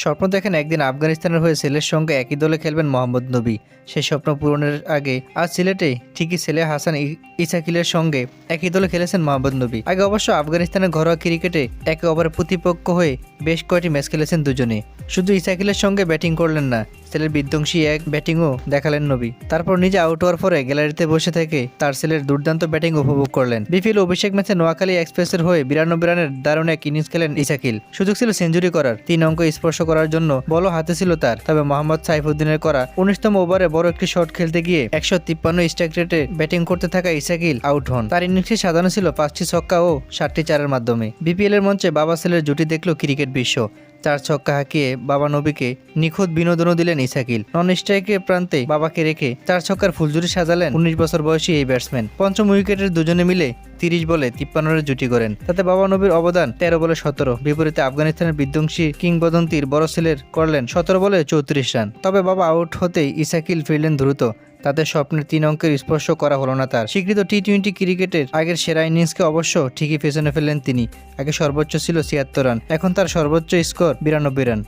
স্বপ্ন দেখেন একদিন আফগানিস্তানের হয়ে ছেলের সঙ্গে একই দলে খেলবেন মোহাম্মদ নবী। সেই স্বপ্ন পূরণের আগে আজ সিলেটে ঠিকই ছেলে হাসান ইসাকিলের সঙ্গে একই দলে খেলেছেন মোহাম্মদ নবী। আগে অবশ্য আফগানিস্তানের ঘরোয়া ক্রিকেটে একে অপরের প্রতিপক্ষ হয়ে বেশ কয়েকটি ম্যাচ খেলেছেন দুজনে। শুধু ইসাকিলের সঙ্গে ব্যাটিং করলেন না, ছেলের বিধ্বংসী এক ব্যাটিংও দেখালেন নবী। তারপর নিজে আউট হওয়ার পরে গ্যালারিতে বসে থেকে তার ছেলের দুর্দান্ত ব্যাটিং উপভোগ করলেন। বিপিএল অভিষেক ম্যাচে নোয়াখালী এক্সপ্রেসের হয়ে 92 রানের দারুণ এক ইনিংস খেলেন ইসাকিল। সুযোগ ছিল সেঞ্চুরি করার, 3 অঙ্ক স্পর্শ করার জন্য বলও হাতে ছিল তার। তবে মোহাম্মদ সাইফুদ্দিনের করা 19তম ওভারে বড় একটি শট খেলতে গিয়ে 153 স্ট্রাইক রেটে ব্যাটিং করতে থাকা ইসাকিল আউট হন। তার ইনিংসটি সাজানো ছিল 5টি ছক্কা ও 7টি চারের মাধ্যমে। বিপিএল এর মঞ্চে বাবা ছেলের জুটি দেখল ক্রিকেট বিশ্ব। 4 ছক্কা হাঁকিয়ে বাবা নবীকে নিখুঁত বিনোদনও দিলেন ইসাকিল। নন স্ট্রাইকের প্রান্তে বাবাকে রেখে 4 ছক্কার ফুলজুরি সাজালেন 19 বছর বয়সী এই ব্যাটসম্যান। পঞ্চম উইকেটের দুজনে মিলে 30 বলে 53 রানের জুটি করেন। তাতে বাবা নবীর অবদান 13 বলে 17। বিপরীতে আফগানিস্তানের বিধ্বংসী কিংবদন্তির বড় ছেলের করলেন 17 বলে 34 রান। তবে বাবা আউট হতেই ইসাকিল ফিরলেন দ্রুত। তাদের স্বপ্নের 3 অঙ্কের স্পর্শ করা হলো না তার। স্বীকৃত টি-20 ক্রিকেটের আগের সেরা ইনিংসকে অবশ্য ঠিকই পেছনে ফেললেন তিনি। আগে সর্বোচ্চ ছিল 76 রান, এখন তার সর্বোচ্চ স্কোর 92 রান।